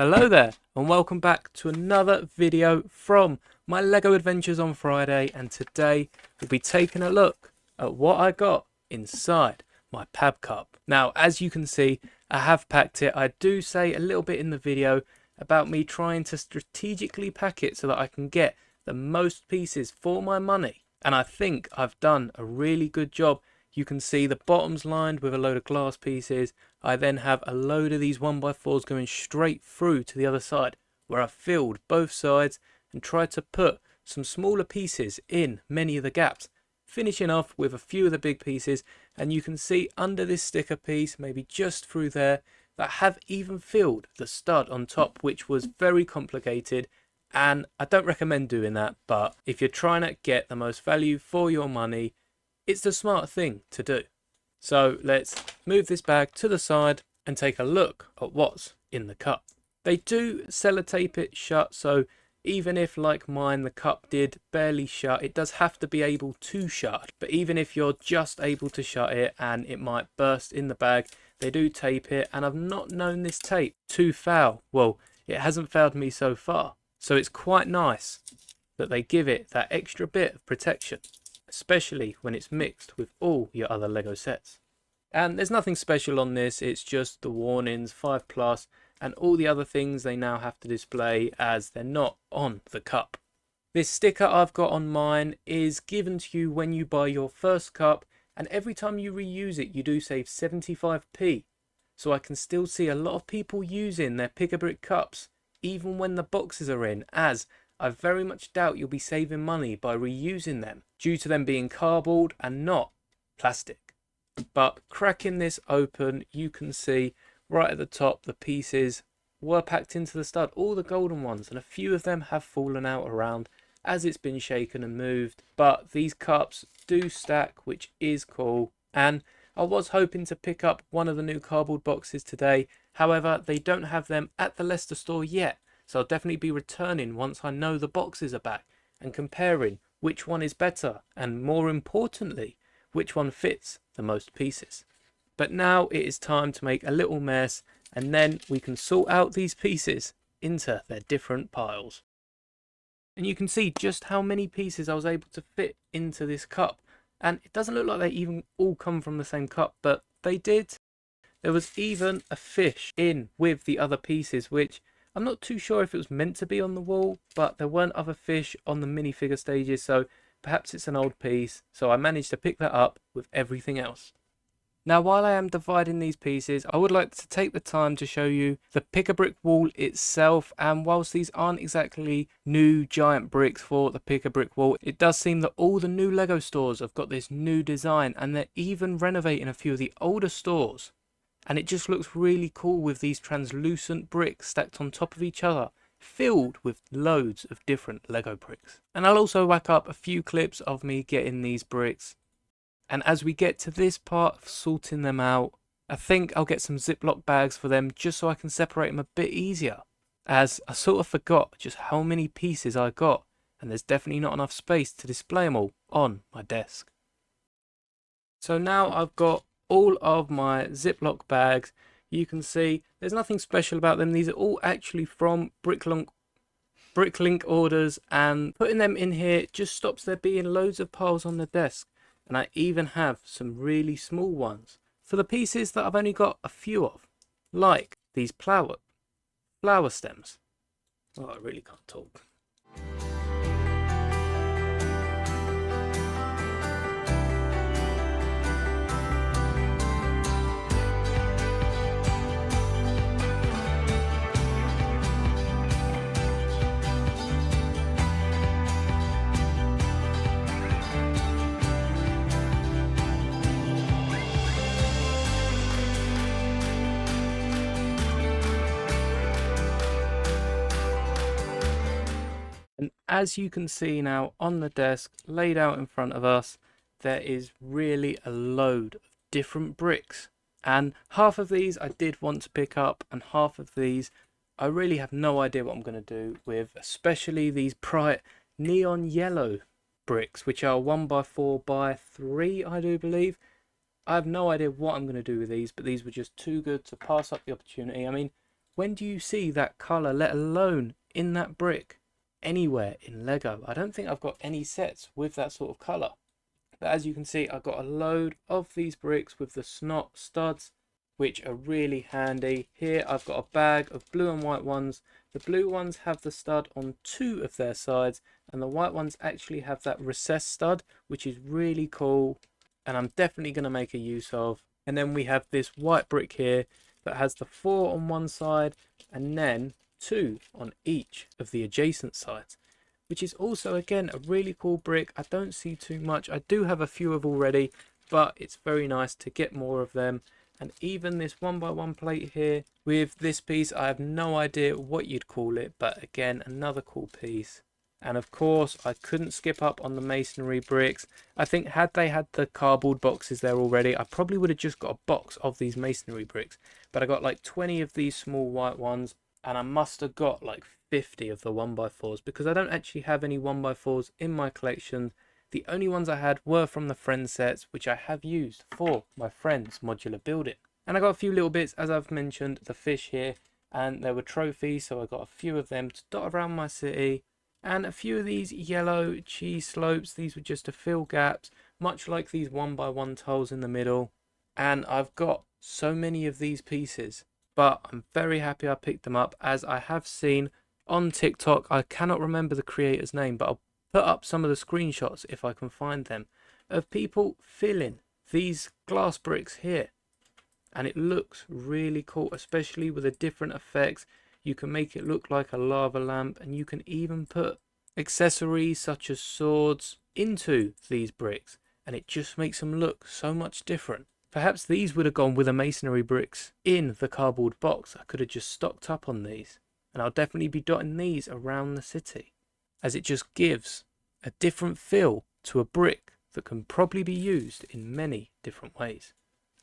Hello there and welcome back to another video from my LEGO Adventures on Friday, and today we'll be taking a look at what I got inside my PAB cup. Now as you can see, I have packed it. I do say a little bit in the video about me trying to strategically pack it so that I can get the most pieces for my money, and I think I've done a really good job. You can see the bottom's lined with a load of glass pieces. I then have a load of these 1x4s going straight through to the other side, where I've filled both sides and tried to put some smaller pieces in many of the gaps, finishing off with a few of the big pieces. And you can see under this sticker piece, maybe just through there, that have even filled the stud on top, which was very complicated, and I don't recommend doing that. But if you're trying to get the most value for your money, it's the smart thing to do. So let's move this bag to the side and take a look at what's in the cup. They do sellotape it shut, so even if, like mine, the cup did barely shut, it does have to be able to shut. But even if you're just able to shut it and it might burst in the bag, they do tape it, and I've not known this tape to fail. Well, it hasn't failed me so far. So it's quite nice that they give it that extra bit of protection, especially when it's mixed with all your other LEGO sets. And there's nothing special on this, it's just the warnings, 5+, and all the other things they now have to display as they're not on the cup. This sticker I've got on mine is given to you when you buy your first cup, and every time you reuse it you do save 75p. So I can still see a lot of people using their Pick-a-Brick cups even when the boxes are in, as I very much doubt you'll be saving money by reusing them due to them being cardboard and not plastic. But cracking this open, you can see right at the top the pieces were packed into the stud, all the golden ones, and a few of them have fallen out around as it's been shaken and moved. But these cups do stack, which is cool, and I was hoping to pick up one of the new cardboard boxes today. However, they don't have them at the Leicester store yet, so I'll definitely be returning once I know the boxes are back and comparing which one is better, and more importantly, which one fits the most pieces. But now it is time to make a little mess, and then we can sort out these pieces into their different piles. And you can see just how many pieces I was able to fit into this cup. And it doesn't look like they even all come from the same cup, but they did. There was even a fish in with the other pieces, which I'm not too sure if it was meant to be on the wall, but there weren't other fish on the minifigure stages, so perhaps it's an old piece. So I managed to pick that up with everything else. Now while I am dividing these pieces, I would like to take the time to show you the Pick-a-Brick wall itself. And whilst these aren't exactly new giant bricks for the Pick-a-Brick wall, it does seem that all the new LEGO stores have got this new design, and they're even renovating a few of the older stores. And it just looks really cool with these translucent bricks stacked on top of each other, filled with loads of different LEGO bricks. And I'll also whack up a few clips of me getting these bricks. And as we get to this part of sorting them out, I think I'll get some Ziploc bags for them just so I can separate them a bit easier, as I sort of forgot just how many pieces I got, and there's definitely not enough space to display them all on my desk. So now I've got all of my Ziploc bags. You can see there's nothing special about them. These are all actually from Bricklink orders, and putting them in here just stops there being loads of piles on the desk. And I even have some really small ones for the pieces that I've only got a few of, like these flower stems. Oh, I really can't talk. And as you can see now on the desk laid out in front of us, there is really a load of different bricks. And half of these I did want to pick up, and half of these I really have no idea what I'm going to do with, especially these bright neon yellow bricks, which are 1x4x3, I do believe. I have no idea what I'm going to do with these, but these were just too good to pass up the opportunity. I mean, when do you see that colour, let alone in that brick, anywhere in Lego? I don't think I've got any sets with that sort of colour. But as you can see, I've got a load of these bricks with the snot studs, which are really handy. Here I've got a bag of blue and white ones. The blue ones have the stud on 2 of their sides, and the white ones actually have that recessed stud, which is really cool, and I'm definitely going to make a use of. And then we have this white brick here that has the 4 on one side and then 2 on each of the adjacent sides, which is also again a really cool brick. I don't see too much. I do have a few of already, but it's very nice to get more of them. And even this 1x1 plate here with this piece, I have no idea what you'd call it, but again, another cool piece. And of course, I couldn't skip up on the masonry bricks. I think had they had the cardboard boxes there already, I probably would have just got a box of these masonry bricks. But I got like 20 of these small white ones, and I must have got like 50 of the 1x4s, because I don't actually have any 1x4s in my collection. The only ones I had were from the friend sets, which I have used for my friend's modular building. And I got a few little bits, as I've mentioned, the fish here, and there were trophies, so I got a few of them to dot around my city. And a few of these yellow cheese slopes, these were just to fill gaps, much like these 1x1 tiles in the middle. And I've got so many of these pieces, but I'm very happy I picked them up, as I have seen on TikTok, I cannot remember the creator's name, but I'll put up some of the screenshots if I can find them, of people filling these glass bricks here. And it looks really cool, especially with the different effects. You can make it look like a lava lamp, and you can even put accessories such as swords into these bricks, and it just makes them look so much different. Perhaps these would have gone with the masonry bricks in the cardboard box. I could have just stocked up on these, and I'll definitely be dotting these around the city, as it just gives a different feel to a brick that can probably be used in many different ways.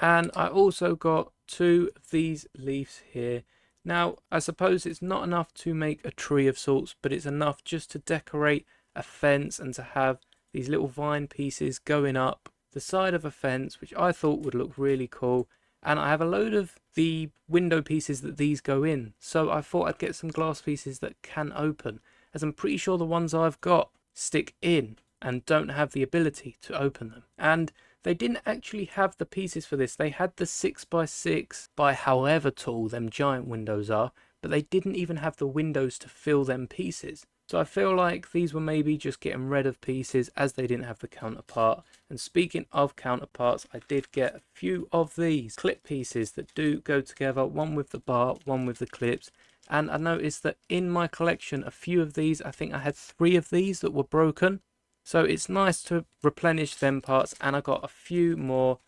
And I also got 2 of these leaves here. Now, I suppose it's not enough to make a tree of sorts, but it's enough just to decorate a fence and to have these little vine pieces going up the side of a fence, which I thought would look really cool. And I have a load of the window pieces that these go in, so I thought I'd get some glass pieces that can open, as I'm pretty sure the ones I've got stick in and don't have the ability to open them. And they didn't actually have the pieces for this. They had the 6x6 by however tall them giant windows are, but they didn't even have the windows to fill them pieces. So I feel like these were maybe just getting rid of pieces, as they didn't have the counterpart. And speaking of counterparts, I did get a few of these clip pieces that do go together, one with the bar, one with the clips. And I noticed that in my collection, a few of these, I think I had 3 of these that were broken. So it's nice to replenish them parts, and I got a few more.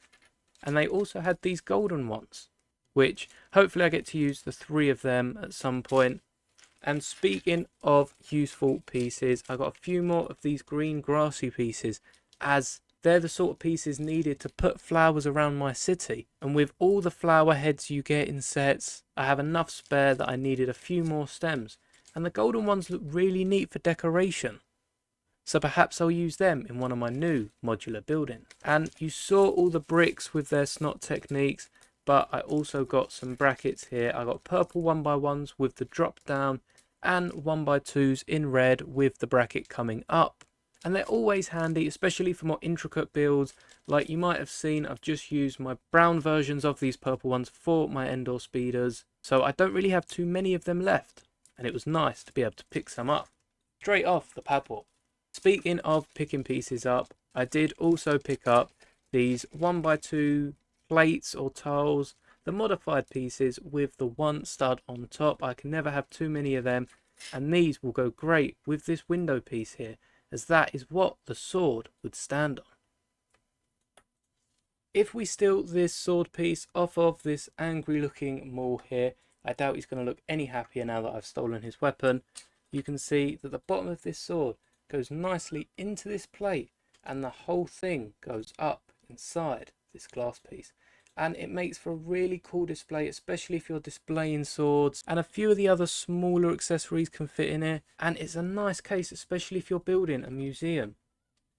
And they also had these golden ones, which hopefully I get to use the 3 of them at some point. And speaking of useful pieces, I got a few more of these green grassy pieces, as they're the sort of pieces needed to put flowers around my city. And with all the flower heads you get in sets, I have enough spare that I needed a few more stems. And the golden ones look really neat for decoration, so perhaps I'll use them in one of my new modular buildings. And you saw all the bricks with their snot techniques, but I also got some brackets here. I got purple 1x1s with the drop down, and 1x2s in red with the bracket coming up. And they're always handy, especially for more intricate builds. Like you might have seen, I've just used my brown versions of these purple ones for my Endor speeders, so I don't really have too many of them left, and it was nice to be able to pick some up straight off the PAB wall. Speaking of picking pieces up, I did also pick up these 1x2 plates or tiles, the modified pieces with the 1 stud on top. I can never have too many of them, and these will go great with this window piece here, as that is what the sword would stand on. If we steal this sword piece off of this angry looking mall here, I doubt he's going to look any happier now that I've stolen his weapon. You can see that the bottom of this sword goes nicely into this plate, and the whole thing goes up inside this glass piece, and it makes for a really cool display, especially if you're displaying swords. And a few of the other smaller accessories can fit in here, and it's a nice case, especially if you're building a museum.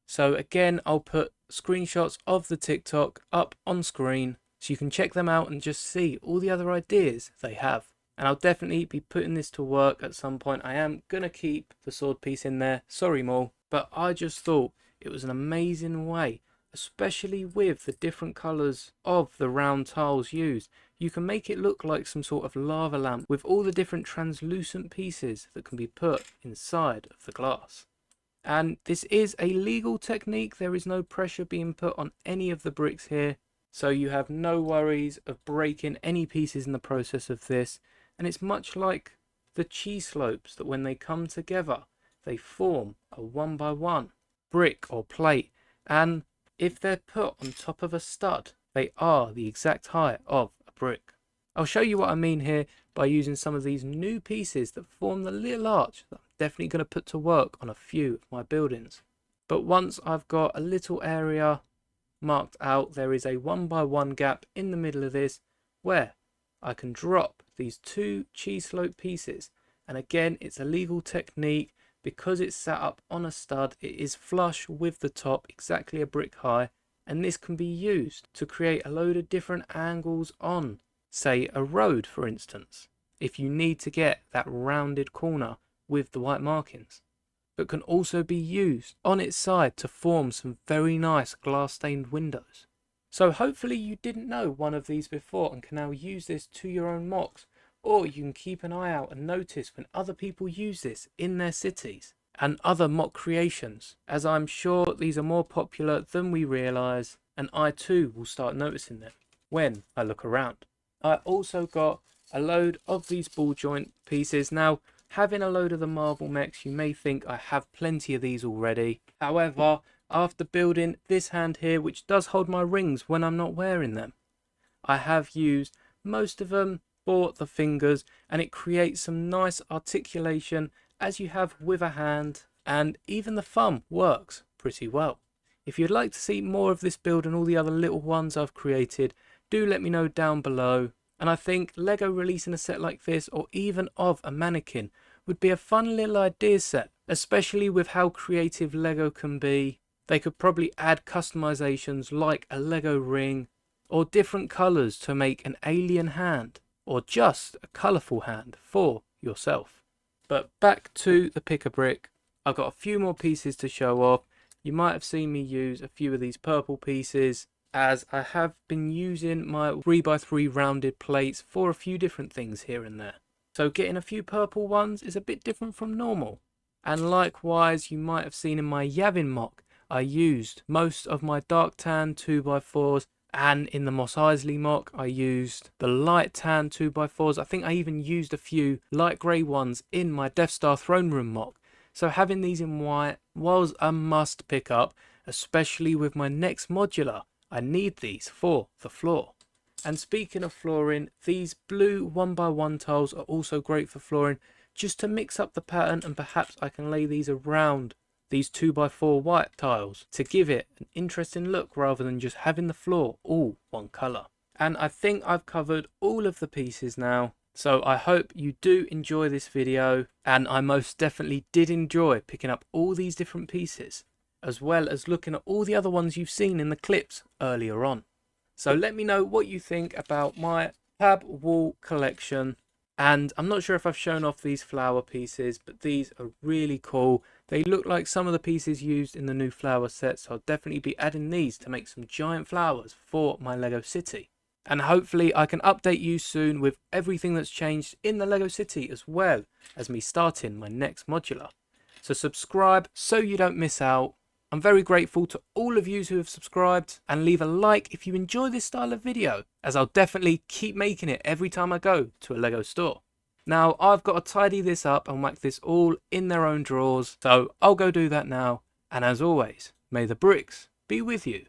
So again, I'll put screenshots of the TikTok up on screen so you can check them out and just see all the other ideas they have. And I'll definitely be putting this to work at some point. I am going to keep the sword piece in there. Sorry, Maul. But I just thought it was an amazing way, especially with the different colours of the round tiles used. You can make it look like some sort of lava lamp with all the different translucent pieces that can be put inside of the glass. And this is a legal technique. There is no pressure being put on any of the bricks here. So you have no worries of breaking any pieces in the process of this. And it's much like the cheese slopes, that when they come together, they form a 1x1 brick or plate. And if they're put on top of a stud, they are the exact height of a brick. I'll show you what I mean here by using some of these new pieces that form the little arch that I'm definitely going to put to work on a few of my buildings. But once I've got a little area marked out, there is a 1x1 gap in the middle of this where I can drop these two cheese slope pieces. And again, it's a legal technique because it's sat up on a stud. It is flush with the top, exactly a brick high, and this can be used to create a load of different angles on, say, a road, for instance, if you need to get that rounded corner with the white markings. But can also be used on its side to form some very nice glass stained windows. So hopefully you didn't know one of these before and can now use this to your own mocks, or you can keep an eye out and notice when other people use this in their cities and other mock creations, as I'm sure these are more popular than we realise, and I too will start noticing them when I look around. I also got a load of these ball joint pieces. Now, having a load of the marble mechs, you may think I have plenty of these already. However, after building this hand here, which does hold my rings when I'm not wearing them, I have used most of them for the fingers, and it creates some nice articulation as you have with a hand, and even the thumb works pretty well. If you'd like to see more of this build and all the other little ones I've created, do let me know down below. And I think Lego releasing a set like this, or even of a mannequin, would be a fun little idea set, especially with how creative Lego can be. They could probably add customizations like a Lego ring, or different colours to make an alien hand, or just a colourful hand for yourself. But back to the pick-a-brick. I've got a few more pieces to show off. You might have seen me use a few of these purple pieces, as I have been using my 3x3 rounded plates for a few different things here and there. So getting a few purple ones is a bit different from normal. And likewise, you might have seen in my Yavin mock, I used most of my dark tan 2x4s, and in the Mos Eisley mock I used the light tan 2x4s. I think I even used a few light grey ones in my Death Star throne room mock. So having these in white was a must pick up, especially with my next modular. I need these for the floor. And speaking of flooring, these blue 1x1 tiles are also great for flooring, just to mix up the pattern, and perhaps I can lay these around these 2x4 white tiles to give it an interesting look rather than just having the floor all one colour. And I think I've covered all of the pieces now, so I hope you do enjoy this video, and I most definitely did enjoy picking up all these different pieces, as well as looking at all the other ones you've seen in the clips earlier on. So let me know what you think about my PAB wall collection. And I'm not sure if I've shown off these flower pieces, but these are really cool. They look like some of the pieces used in the new flower set, so I'll definitely be adding these to make some giant flowers for my Lego City. And hopefully I can update you soon with everything that's changed in the Lego City, as well as me starting my next modular. So subscribe so you don't miss out. I'm very grateful to all of you who have subscribed, and leave a like if you enjoy this style of video, as I'll definitely keep making it every time I go to a Lego store. Now I've got to tidy this up and whack this all in their own drawers, so I'll go do that now. And as always, may the bricks be with you.